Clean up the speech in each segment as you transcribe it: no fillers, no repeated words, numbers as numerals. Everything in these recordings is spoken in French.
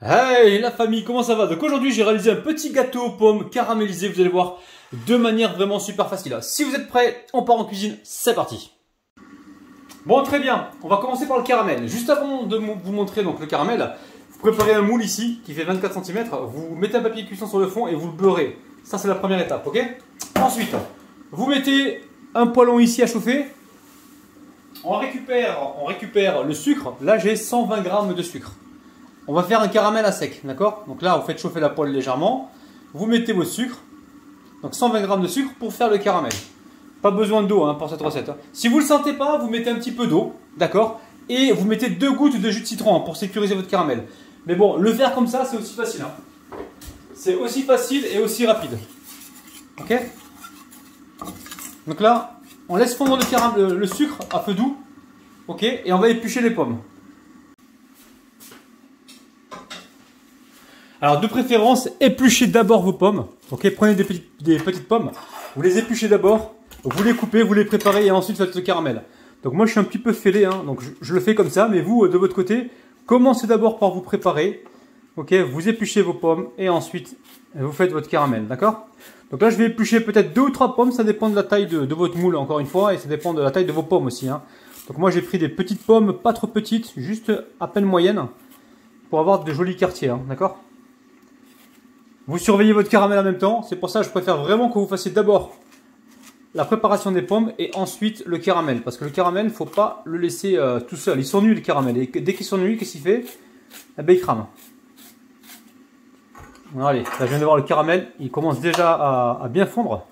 Hey la famille, comment ça va? Donc aujourd'hui j'ai réalisé un petit gâteau aux pommes caramélisé, vous allez voir, de manière vraiment super facile. Si vous êtes prêts, on part en cuisine, c'est parti. Bon, très bien, on va commencer par le caramel. Juste avant de vous montrer donc le caramel, vous préparez un moule ici qui fait 24 cm, vous mettez un papier cuisson sur le fond et vous le beurrez. Ça c'est la première étape, ok? Ensuite, vous mettez un poêlon ici à chauffer. On récupère le sucre. Là j'ai 120 g de sucre. On va faire un caramel à sec, d'accord? Donc là, vous faites chauffer la poêle légèrement. Vous mettez votre sucre. Donc 120 g de sucre pour faire le caramel. Pas besoin d'eau pour cette recette. Si vous ne le sentez pas, vous mettez un petit peu d'eau, d'accord? Et vous mettez 2 gouttes de jus de citron pour sécuriser votre caramel. Mais bon, le faire comme ça, c'est aussi facile. C'est aussi facile et aussi rapide. Ok? Donc là, on laisse fondre le sucre à feu doux. Ok? Et on va éplucher les pommes. Alors de préférence, épluchez d'abord vos pommes. Ok, prenez des petites pommes, vous les épluchez d'abord, vous les coupez, vous les préparez et ensuite faites le caramel. Donc moi je suis un petit peu fêlé, donc je le fais comme ça, mais vous de votre côté, commencez d'abord par vous préparer. Ok, vous épluchez vos pommes et ensuite vous faites votre caramel, d'accord? Donc là je vais éplucher peut-être 2 ou 3 pommes, ça dépend de la taille de votre moule encore une fois, et ça dépend de la taille de vos pommes aussi. Donc moi j'ai pris des petites pommes, pas trop petites, juste à peine moyennes, pour avoir de jolis quartiers, d'accord? Vous surveillez votre caramel en même temps, c'est pour ça que je préfère vraiment que vous fassiez d'abord la préparation des pommes et ensuite le caramel. Parce que le caramel, il ne faut pas le laisser tout seul, il s'ennuie le caramel. Et dès qu'il s'ennuie, qu'est-ce qu'il fait? Eh ben, il crame. Alors, allez, là je viens de voir le caramel, il commence déjà à bien fondre.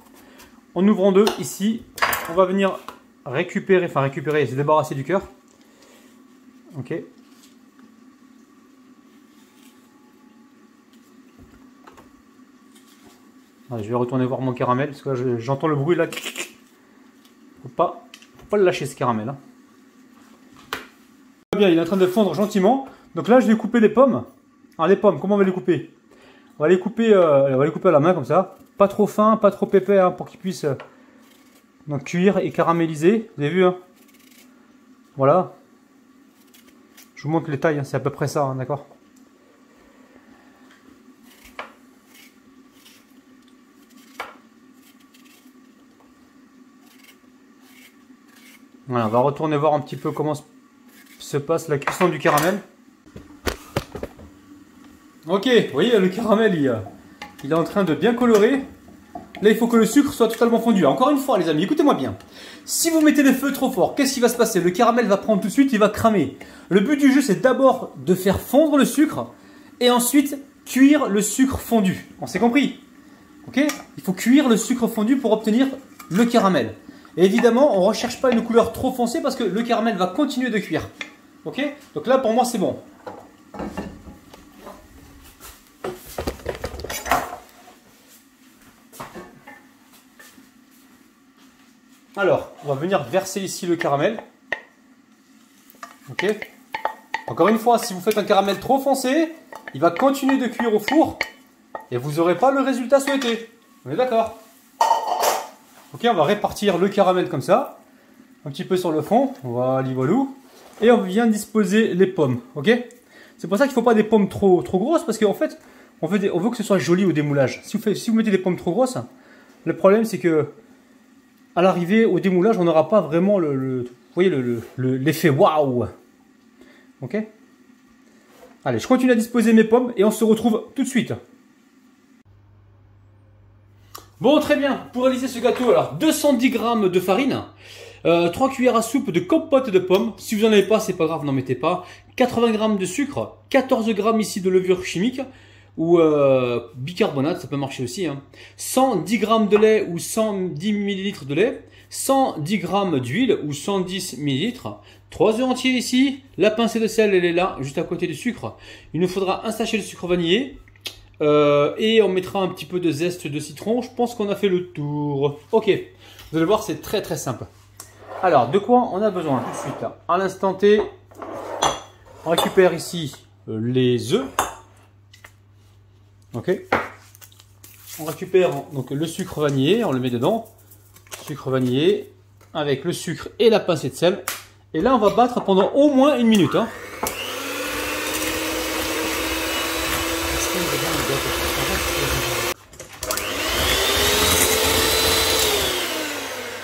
En ouvrant deux, ici, on va venir récupérer, se débarrasser du cœur. Ok. Allez, je vais retourner voir mon caramel parce que là j'entends le bruit là. Faut pas le lâcher ce caramel. Bien, il est en train de fondre gentiment. Donc là je vais couper les pommes. Alors les pommes, comment on va les couper? On va les couper à la main comme ça. Pas trop fin, pas trop épais pour qu'ils puissent donc cuire et caraméliser. Vous avez vu Voilà. Je vous montre les tailles, c'est à peu près ça, d'accord? Voilà, on va retourner voir un petit peu comment se passe la cuisson du caramel. Ok, vous voyez, le caramel, il est en train de bien colorer. Là, il faut que le sucre soit totalement fondu. Encore une fois, les amis, écoutez-moi bien. Si vous mettez le feu trop fort, qu'est-ce qui va se passer? Le caramel va prendre tout de suite, il va cramer. Le but du jeu, c'est d'abord de faire fondre le sucre et ensuite cuire le sucre fondu. On s'est compris? Ok? Il faut cuire le sucre fondu pour obtenir le caramel. Et évidemment, on ne recherche pas une couleur trop foncée parce que le caramel va continuer de cuire. Ok? Donc là, pour moi, c'est bon. Alors, on va venir verser ici le caramel. Ok? Encore une fois, si vous faites un caramel trop foncé, il va continuer de cuire au four et vous n'aurez pas le résultat souhaité. On est d'accord? Ok, on va répartir le caramel comme ça, un petit peu sur le fond, voilà, et on vient disposer les pommes, ok? C'est pour ça qu'il ne faut pas des pommes trop grosses, parce qu'en fait, on veut que ce soit joli au démoulage. Si vous mettez des pommes trop grosses, le problème c'est que à l'arrivée, au démoulage, on n'aura pas vraiment vous voyez, l'effet waouh. Ok? Allez, je continue à disposer mes pommes et on se retrouve tout de suite. Bon, très bien, pour réaliser ce gâteau, alors 210 g de farine, 3 cuillères à soupe de compote de pommes, si vous n'en avez pas, c'est pas grave, n'en mettez pas, 80 g de sucre, 14 g ici de levure chimique, ou bicarbonate, ça peut marcher aussi, 110 g de lait ou 110 ml de lait, 110 g d'huile ou 110 ml, 3 œufs entiers ici, la pincée de sel, elle est là, juste à côté du sucre, il nous faudra un sachet de sucre vanillé, et on mettra un petit peu de zeste de citron. Je pense qu'on a fait le tour. Ok, vous allez voir, c'est très simple. Alors, de quoi on a besoin tout de suite là? À l'instant T, on récupère ici les œufs. Ok. On récupère donc le sucre vanillé, on le met dedans. Sucre vanillé avec le sucre et la pincée de sel. Et là, on va battre pendant au moins 1 minute.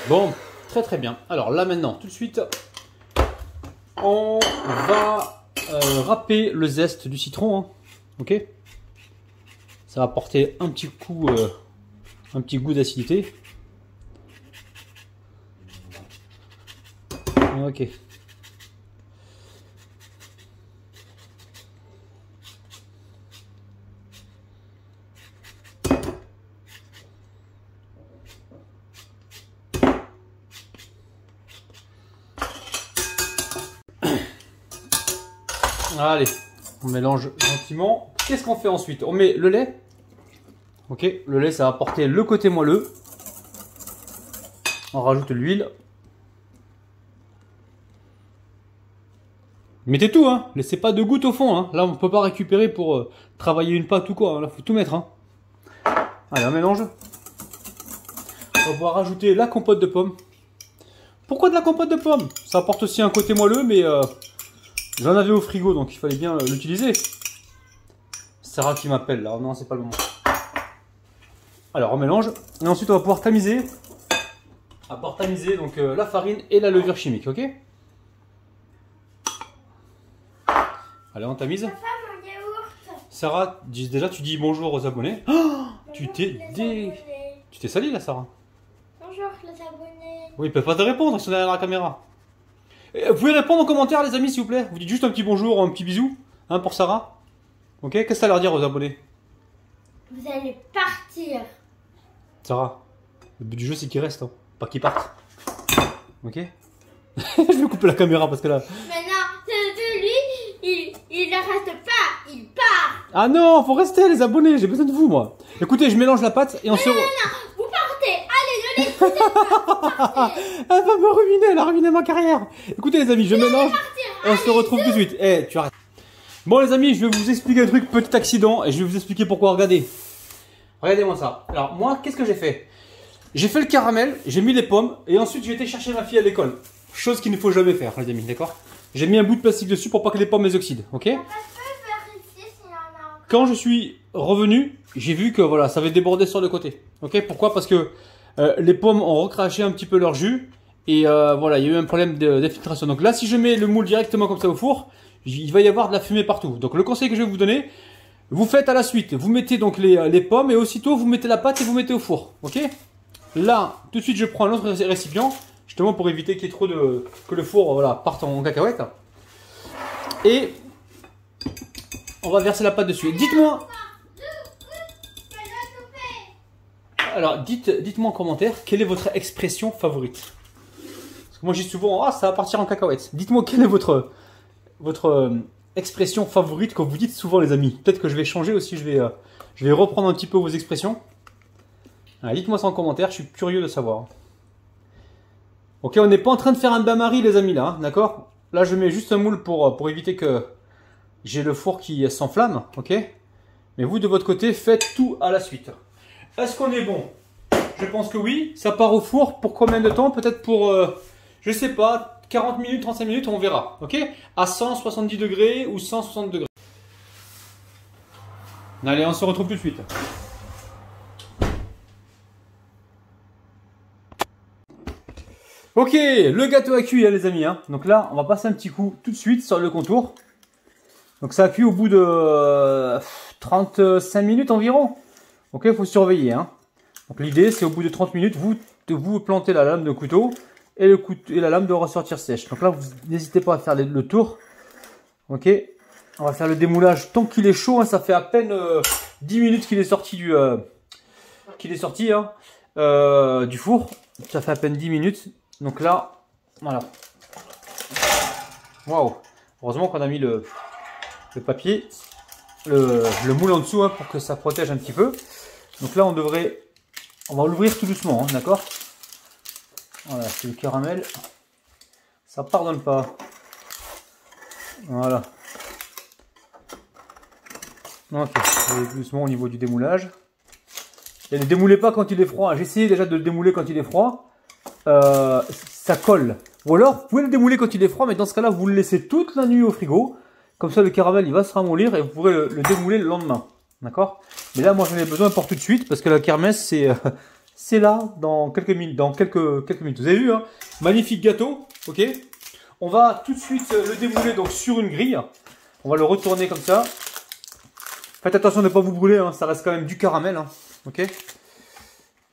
Bon, très très bien. Alors là maintenant, tout de suite, on va râper le zeste du citron. Hein. Ok. Ça va apporter un petit coup, un petit goût d'acidité. Ok. Allez, on mélange gentiment. Qu'est-ce qu'on fait ensuite? On met le lait. Ok, le lait, ça va apporter le côté moelleux. On rajoute l'huile. Mettez tout, hein. Laissez pas de gouttes au fond. Hein. Là, on ne peut pas récupérer pour travailler une pâte ou quoi. Hein. Là, faut tout mettre. Hein. Allez, on mélange. On va pouvoir rajouter la compote de pommes. Pourquoi de la compote de pommes? Ça apporte aussi un côté moelleux, mais j'en avais au frigo, donc il fallait bien l'utiliser. Sarah qui m'appelle là. Non, c'est pas le moment. Alors, on mélange. Et ensuite, on va pouvoir tamiser. On va pouvoir tamiser donc, la farine et la levure chimique, ok? Allez, on tamise. Papa, mon yaourt. Sarah, déjà tu dis bonjour aux abonnés. Oh, tu t'es sali là, Sarah. Bonjour les abonnés. Oui, ils peuvent pas te répondre, ils sont derrière la caméra. Et vous pouvez répondre en commentaire, les amis, s'il vous plaît. Vous dites juste un petit bonjour, un petit bisou, hein, pour Sarah. Ok, qu'est-ce que ça leur dire aux abonnés? Vous allez partir. Sarah, le but du jeu c'est qu'ils restent, hein, pas qu'ils partent. Ok. Je vais couper la caméra parce que là. Maintenant, c'est lui, il ne reste pas, il part. Ah non, faut rester les abonnés, j'ai besoin de vous moi. Écoutez, je mélange la pâte et on se... Non, vous partez. Allez, ne l'écoutez pas. Elle va me ruiner, elle a ruiné ma carrière. Écoutez les amis, je mélange et on se retrouve tout de suite. Eh, tu arrêtes. Bon les amis, je vais vous expliquer un truc, petit accident, et je vais vous expliquer pourquoi, regardez. Regardez-moi ça. Alors moi, qu'est-ce que j'ai fait? J'ai fait le caramel, j'ai mis les pommes, et ensuite j'ai été chercher ma fille à l'école. Chose qu'il ne faut jamais faire les amis, d'accord? J'ai mis un bout de plastique dessus pour pas que les pommes les oxydent, ok? Quand je suis revenu, j'ai vu que voilà, ça avait débordé sur le côté. Ok? Pourquoi? Parce que les pommes ont recraché un petit peu leur jus. Et voilà, il y a eu un problème d'infiltration. Donc là, si je mets le moule directement comme ça au four, il va y avoir de la fumée partout. Donc le conseil que je vais vous donner, vous faites à la suite. Vous mettez donc les pommes et aussitôt vous mettez la pâte et vous mettez au four. Ok? Là, tout de suite, je prends un autre récipient. Justement pour éviter qu'il y ait trop de... que le four voilà, parte en cacahuète. Et... on va verser la pâte dessus. Dites-moi. Alors, dites-moi en commentaire quelle est votre expression favorite. Parce que moi, je dis souvent, ah, ça va partir en cacahuète. Dites-moi quelle est votre expression favorite que vous dites souvent, les amis. Peut-être que je vais changer aussi. Je vais reprendre un petit peu vos expressions. Dites-moi ça en commentaire. Je suis curieux de savoir. Ok, on n'est pas en train de faire un bain-marie, les amis, là. Hein, d'accord? Là, je mets juste un moule pour éviter que j'ai le four qui s'enflamme, ok? Mais vous, de votre côté, faites tout à la suite. Est-ce qu'on est bon? Je pense que oui. Ça part au four pour combien de temps? Peut-être pour, je sais pas, 40 minutes, 35 minutes, on verra, ok? À 170 degrés ou 160 degrés. Allez, on se retrouve tout de suite. Ok, le gâteau a cuit, hein, les amis. Hein. Donc là, on va passer un petit coup tout de suite sur le contour. Donc ça a cuit au bout de 35 minutes environ. Ok, il faut surveiller. Hein. Donc l'idée, c'est au bout de 30 minutes, vous plantez la lame de couteau et, la lame doit ressortir sèche. Donc là, vous n'hésitez pas à faire le tour. Ok, on va faire le démoulage tant qu'il est chaud. Hein, ça fait à peine 10 minutes qu'il est sorti du four. Ça fait à peine 10 minutes. Donc là, voilà. Waouh! Heureusement qu'on a mis le papier, le moule en dessous hein, pour que ça protège un petit peu. Donc là, on va l'ouvrir tout doucement, hein, d'accord? Voilà, c'est le caramel. Ça pardonne pas. Voilà. Ok, tout doucement au niveau du démoulage. Et ne démoulez pas quand il est froid. J'ai essayé déjà de le démouler quand il est froid. Ça colle. Ou alors, vous pouvez le démouler quand il est froid, mais dans ce cas-là, vous le laissez toute la nuit au frigo. Comme ça, le caramel, il va se ramollir et vous pourrez le démouler le lendemain. D'accord? Mais là, moi, j'en ai besoin pour tout de suite parce que la kermesse, c'est là dans quelques minutes. Vous avez vu, hein? Magnifique gâteau, ok? On va tout de suite le démouler donc sur une grille. On va le retourner comme ça. Faites attention de ne pas vous brûler, hein, ça reste quand même du caramel, hein, ok?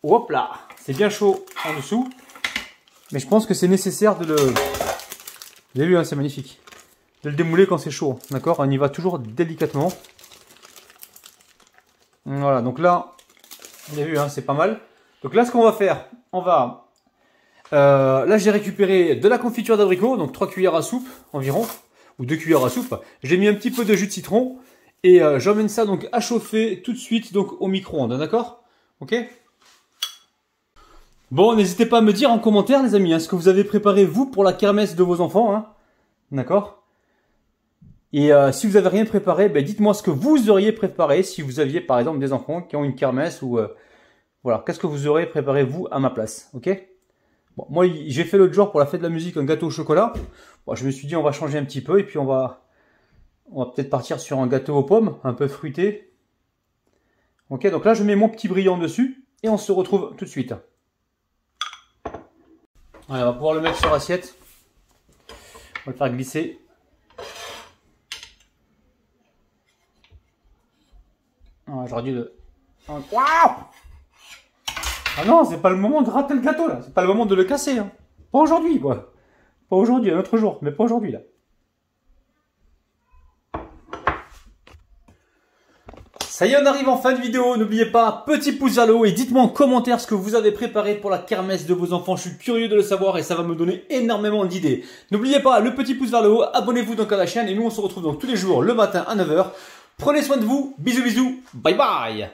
Hop là, c'est bien chaud en dessous. Mais je pense que c'est nécessaire de le... Vous avez vu, hein, c'est magnifique. De le démouler quand c'est chaud, d'accord? On y va toujours délicatement. Voilà, donc là, vous avez vu, hein, c'est pas mal. Donc là, ce qu'on va faire, on va... là, j'ai récupéré de la confiture d'abricot, donc 3 cuillères à soupe environ, ou 2 cuillères à soupe. J'ai mis un petit peu de jus de citron, et j'emmène ça donc à chauffer tout de suite donc au micro-ondes, d'accord? Ok? Bon, n'hésitez pas à me dire en commentaire, les amis, hein, ce que vous avez préparé, vous, pour la kermesse de vos enfants, hein, d'accord? Et si vous n'avez rien préparé, ben, dites-moi ce que vous auriez préparé si vous aviez par exemple des enfants qui ont une kermesse ou voilà, qu'est-ce que vous auriez préparé vous à ma place, ok? Bon, moi j'ai fait l'autre jour pour la fête de la musique un gâteau au chocolat. Bon, je me suis dit on va changer un petit peu et puis on va peut-être partir sur un gâteau aux pommes, un peu fruité. Ok, donc là je mets mon petit brillant dessus et on se retrouve tout de suite. Voilà, on va pouvoir le mettre sur l'assiette. On va le faire glisser. J'aurais dû le... Waouh! Ah non, c'est pas le moment de rater le gâteau là. C'est pas le moment de le casser. Hein. Pas aujourd'hui quoi. Pas aujourd'hui, un autre jour, mais pas aujourd'hui là. Ça y est, on arrive en fin de vidéo. N'oubliez pas, petit pouce vers le haut et dites-moi en commentaire ce que vous avez préparé pour la kermesse de vos enfants. Je suis curieux de le savoir et ça va me donner énormément d'idées. N'oubliez pas, le petit pouce vers le haut, abonnez-vous donc à la chaîne et nous on se retrouve donc tous les jours le matin à 9 h. Prenez soin de vous, bisous bisous, bye bye.